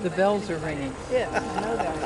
the bells are ringing. Yes, I know that.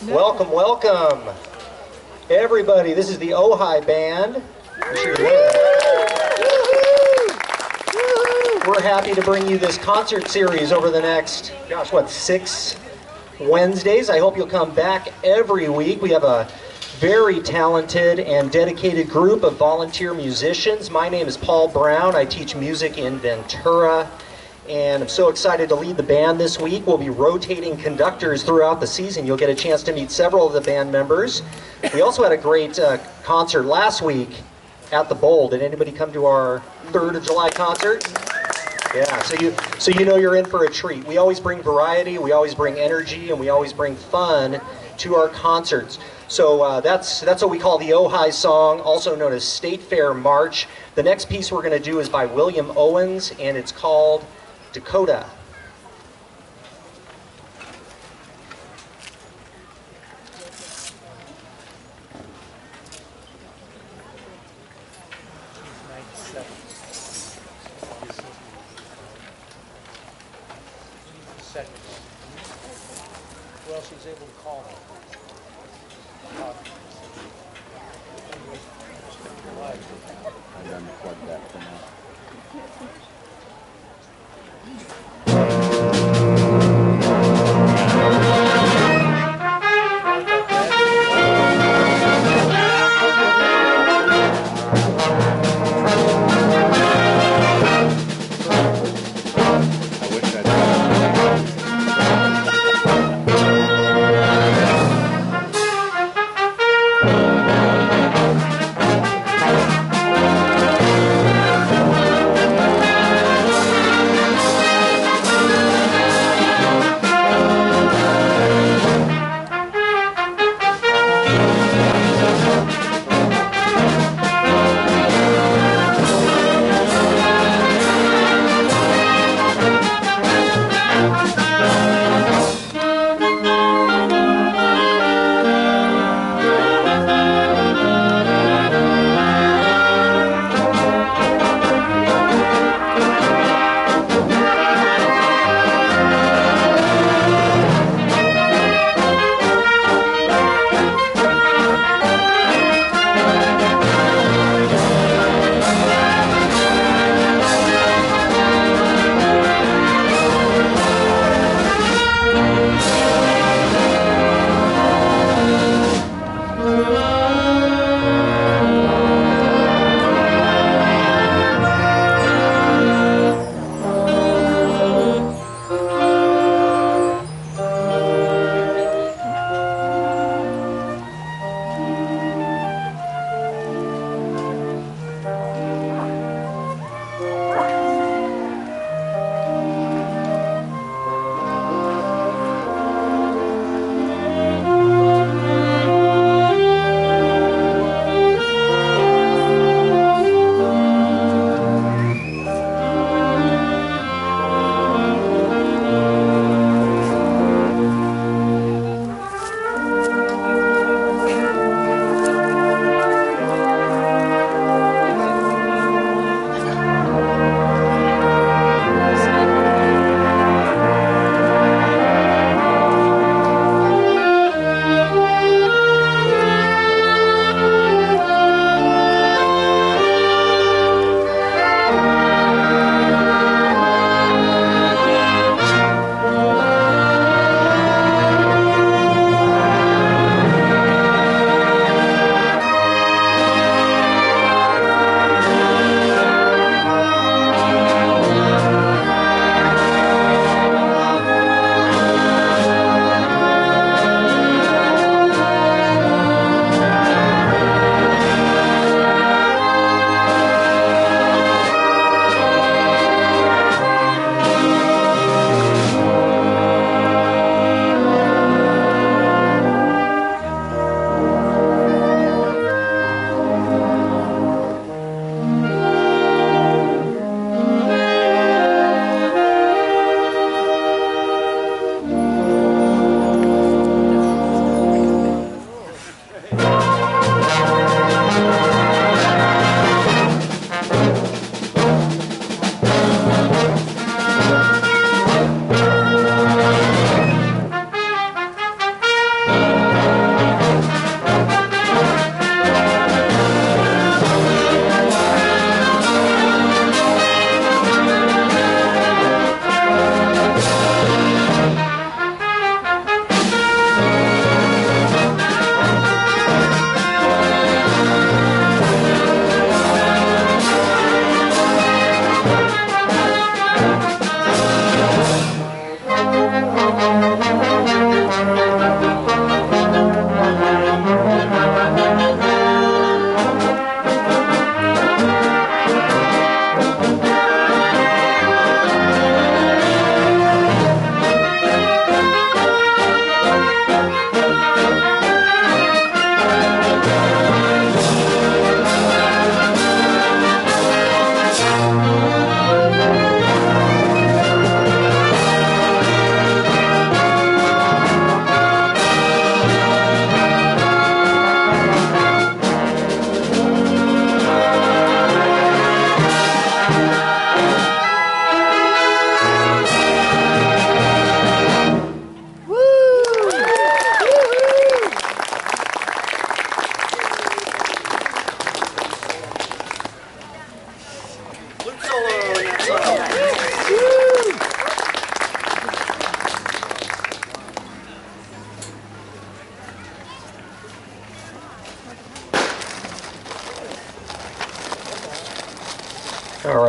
Welcome, welcome, everybody. This is the Ojai band. We're happy to bring you this concert series over the next, 6 Wednesdays. I hope you'll come back every week. We have a very talented and dedicated group of volunteer musicians. My name is Paul Brown. I teach music in Ventura. And I'm so excited to lead the band this week. We'll be rotating conductors throughout the season. You'll get a chance to meet several of the band members. We also had a great concert last week at the Bowl. Did anybody come to our 3rd of July concert? Yeah, so you know you're in for a treat. We always bring variety, we always bring energy, and we always bring fun to our concerts. So that's what we call the Ojai song, also known as State Fair March. The next piece we're going to do is by William Owens, and it's called Dakota. Who else was able to call him? I'm going to plug that for now.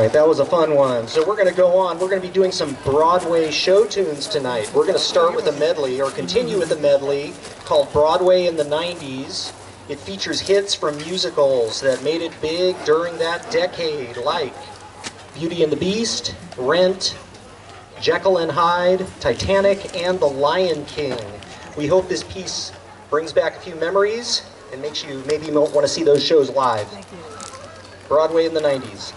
right, that was a fun one. So we're going to go on. We're going to be doing some Broadway show tunes tonight. We're going to start with a medley, or continue with a medley, called Broadway in the 90s. It features hits from musicals that made it big during that decade, like Beauty and the Beast, Rent, Jekyll and Hyde, Titanic, and The Lion King. We hope this piece brings back a few memories and makes you maybe want to see those shows live. Thank you. Broadway in the 90s.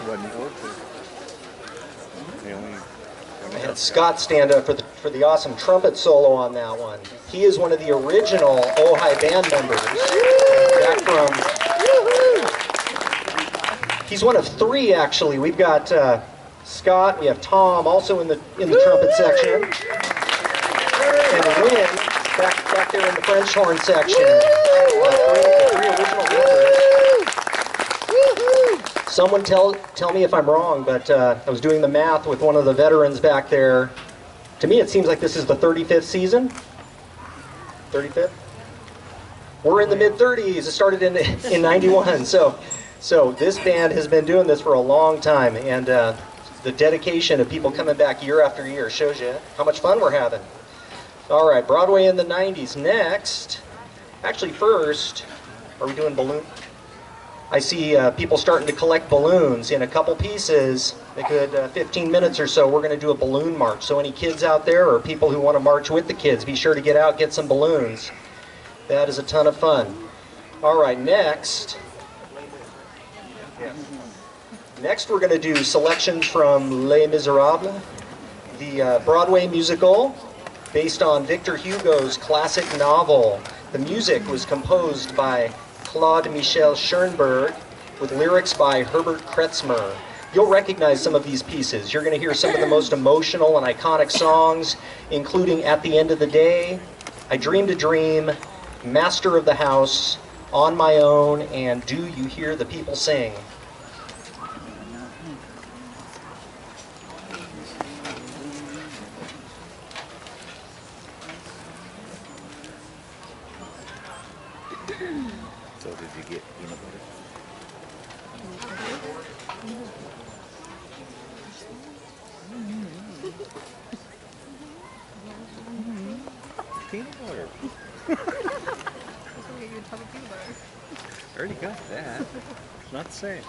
Wasn't open. They only. I had Scott stand up for the awesome trumpet solo on that one. He is one of the original Ojai band members. Back from. He's one of three actually. We've got Scott. We have Tom also in the trumpet section, and Wynn back there in the French horn section. Three original members. Someone tell me if I'm wrong, but I was doing the math with one of the veterans back there. To me, it seems like this is the 35th season. 35th? We're in the mid-30s. It started in 91. So this band has been doing this for a long time, and the dedication of people coming back year after year shows you how much fun we're having. All right, Broadway in the 90s. Next, actually first, are we doing balloon? I see people starting to collect balloons in a couple pieces. A good 15 minutes or so, we're going to do a balloon march. So any kids out there or people who want to march with the kids, be sure to get out, get some balloons. That is a ton of fun. All right, next we're going to do selections from Les Miserables, the Broadway musical based on Victor Hugo's classic novel. The music was composed by Claude Michel Schoenberg with lyrics by Herbert Kretzmer. You'll recognize some of these pieces. You're going to hear some of the most emotional and iconic songs, including At the End of the Day, I Dreamed a Dream, Master of the House, On My Own, and Do You Hear the People Sing? So did you get peanut butter? Peanut butter. Already got that. It's not the same.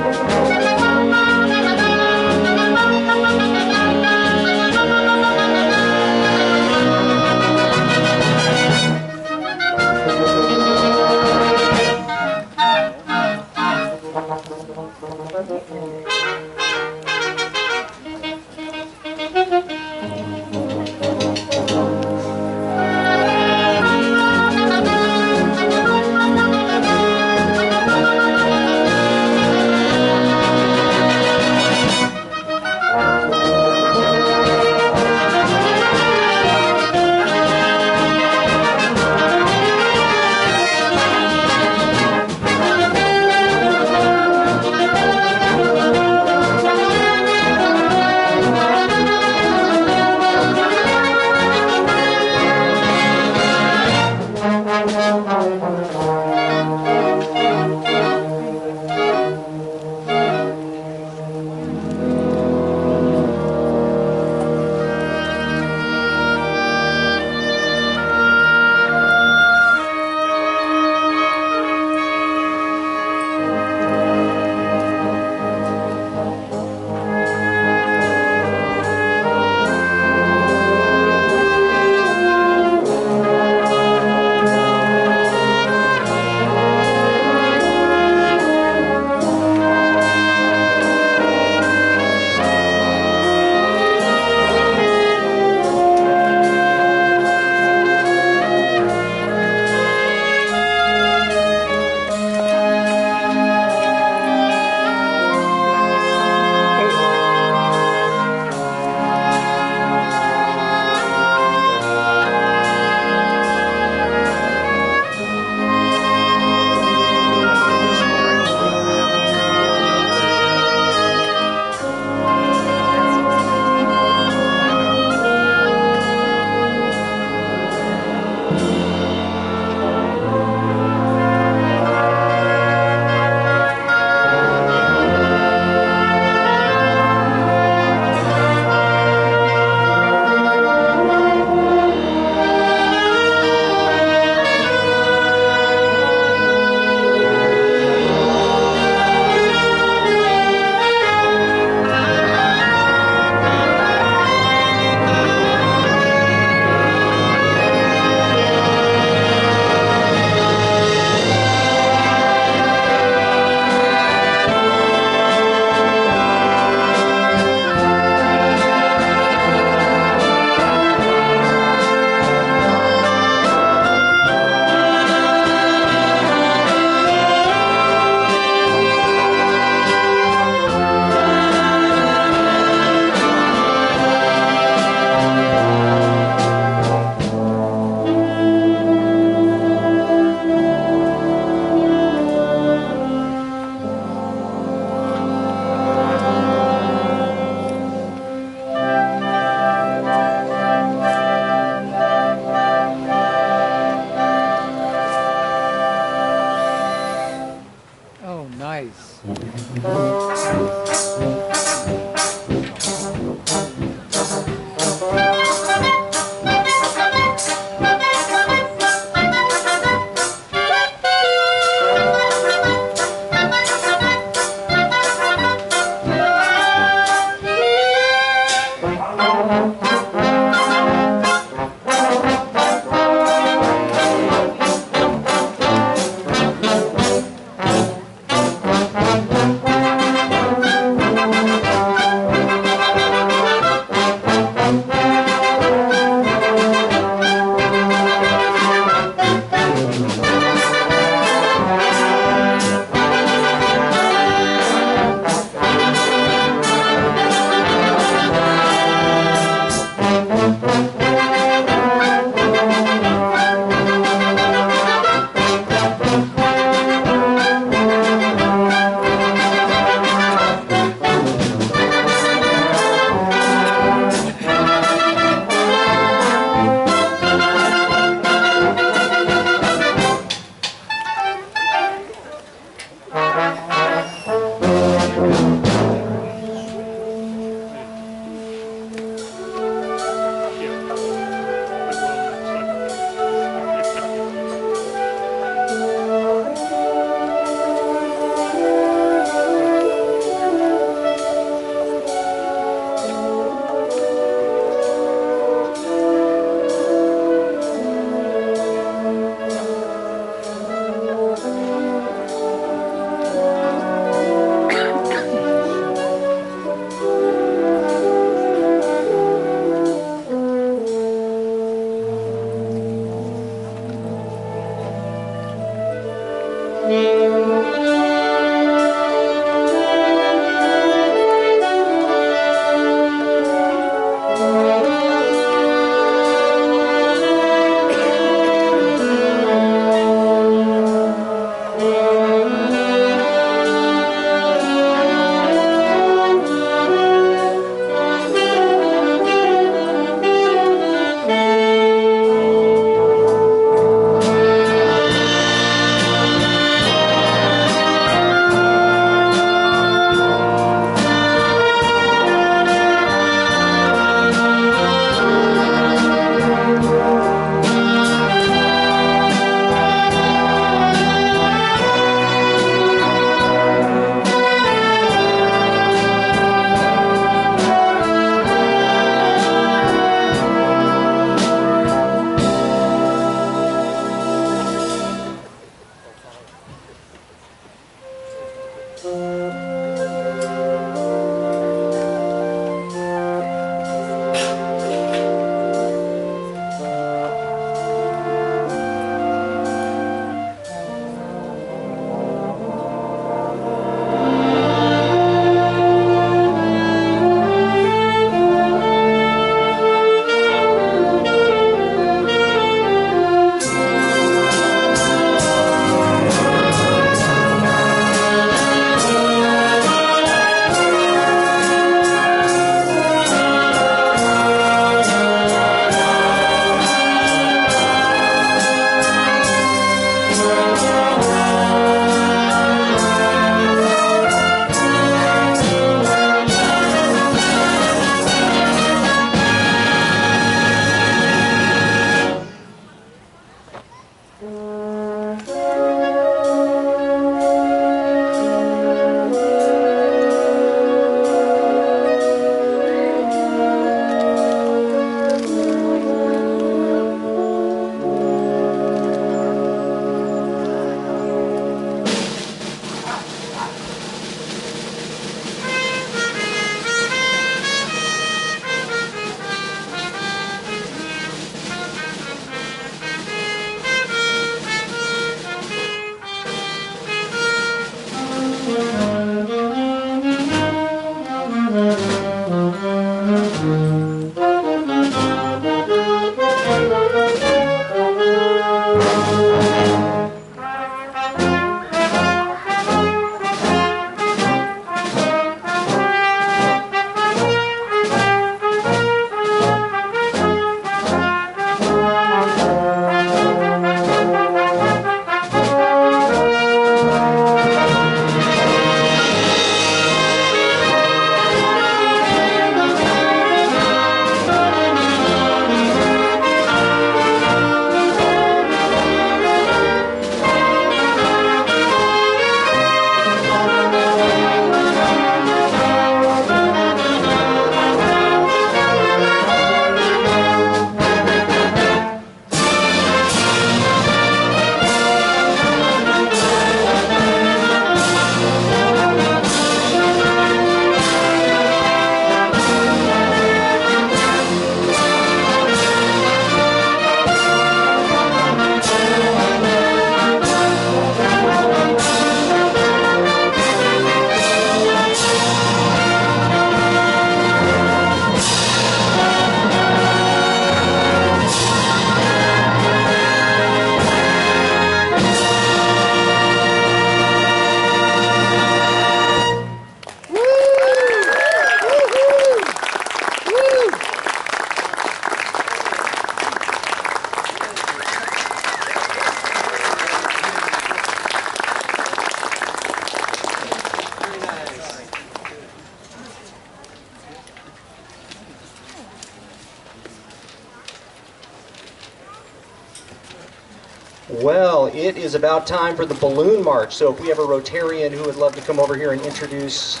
Well, it is about time for the balloon march. So if we have a Rotarian who would love to come over here and introduce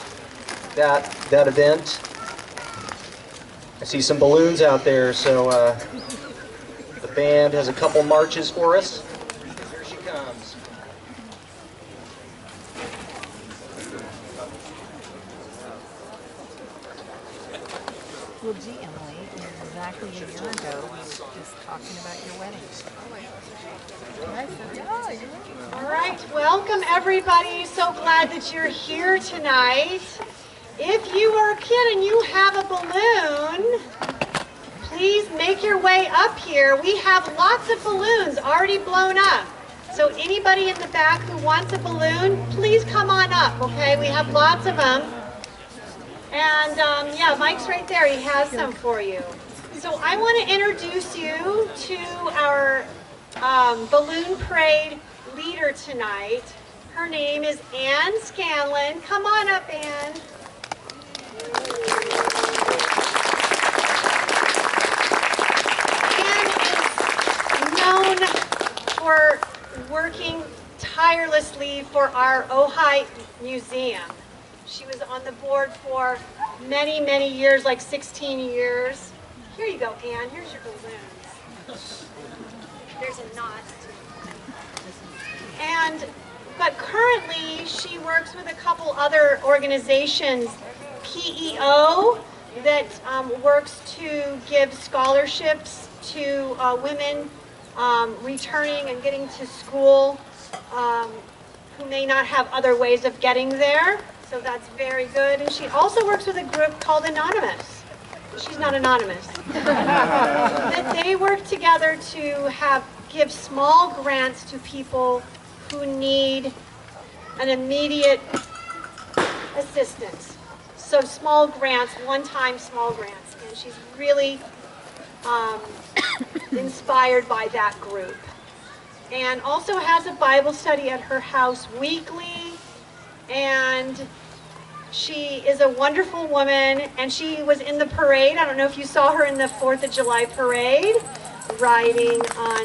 that event. I see some balloons out there, so the band has a couple marches for us. Here she comes. Well, gee, Emily, exactly a year ago, we were just talking about your wedding. All right, welcome everybody. So glad that you're here tonight. If you are a kid and you have a balloon, please make your way up here. We have lots of balloons already blown up. So anybody in the back who wants a balloon, please come on up, okay? We have lots of them. And yeah, Mike's right there. He has some for you. So I want to introduce you to our balloon parade leader tonight. Her name is Ann Scanlon. Come on up, Ann. Ann is known for working tirelessly for our Ojai Museum. She was on the board for many, many years, like 16 years. Here you go, Ann. Here's your balloons. There's a knot. But currently, she works with a couple other organizations. PEO, that works to give scholarships to women returning and getting to school who may not have other ways of getting there. So that's very good. And she also works with a group called Anonymous. She's not anonymous. That they work together to give small grants to people who need an immediate assistance. So small grants, one-time small grants. And she's really inspired by that group. And also has a Bible study at her house weekly. And she is a wonderful woman, and she was in the parade. I don't know if you saw her in the 4th of July parade, riding on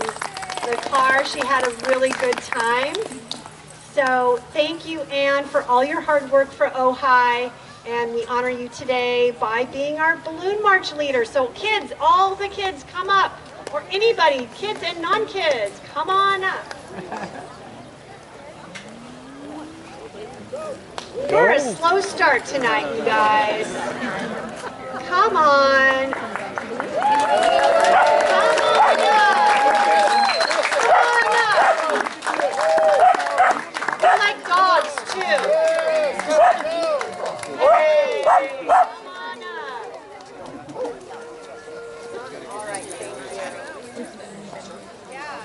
the car. She had a really good time. So thank you, Ann, for all your hard work for Ojai, and we honor you today by being our balloon march leader. So kids, all the kids, come up, or anybody, kids and non-kids, come on up. We're a slow start tonight, you guys. Come on. Come on up. Come on up. We're like dogs, too. Hey, come on up. All right, thank you. Yeah.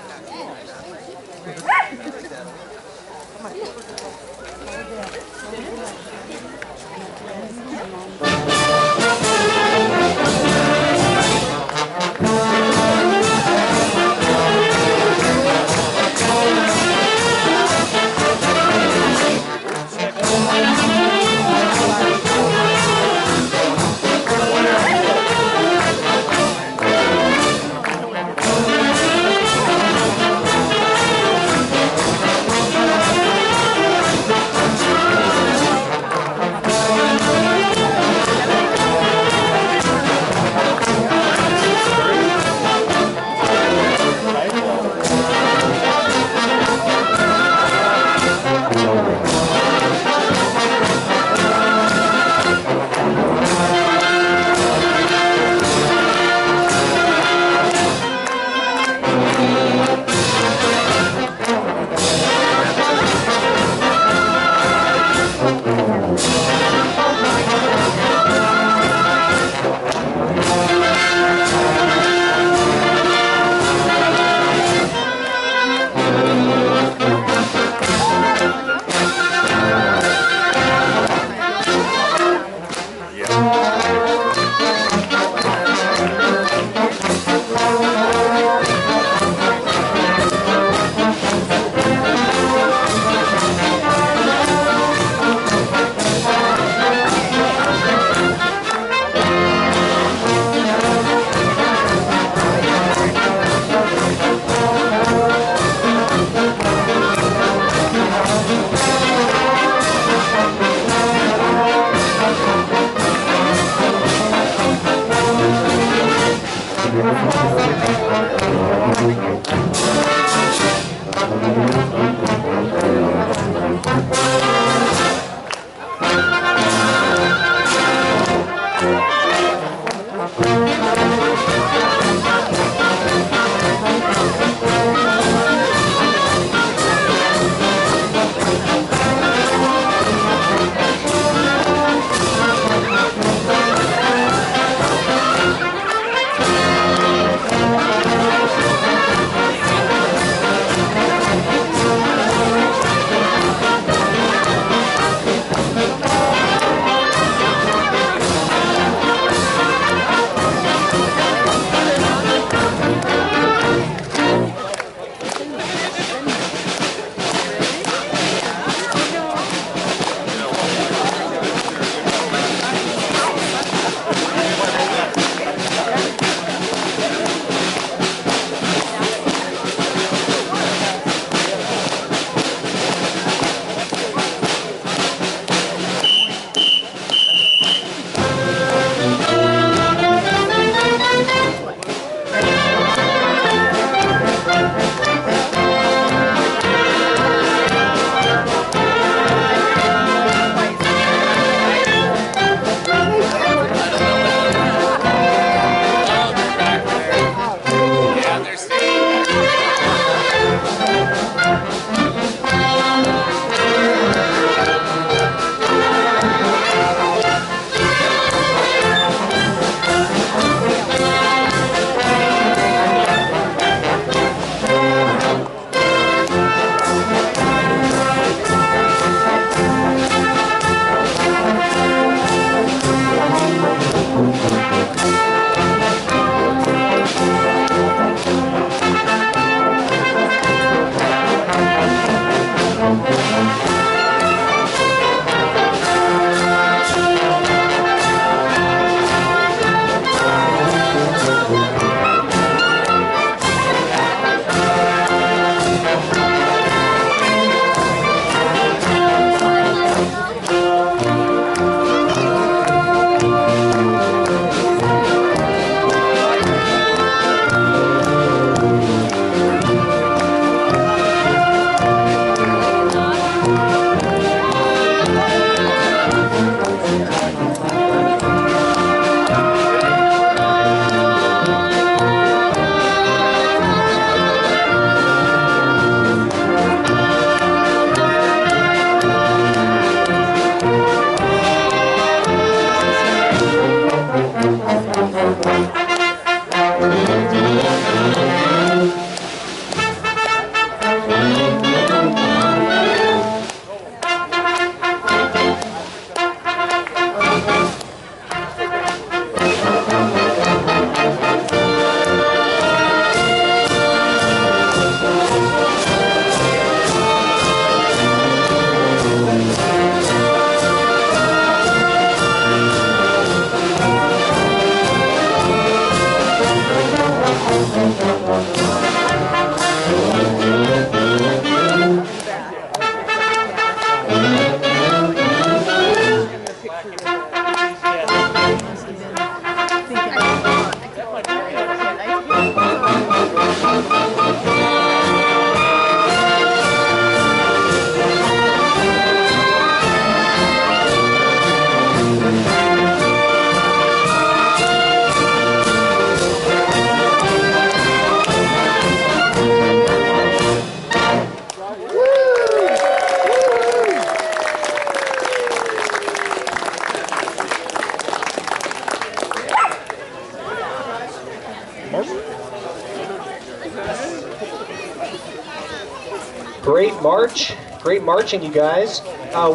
Great marching, you guys.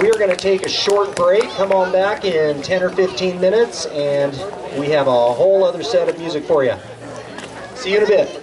We are going to take a short break. Come on back in 10 or 15 minutes, and we have a whole other set of music for you. See you in a bit.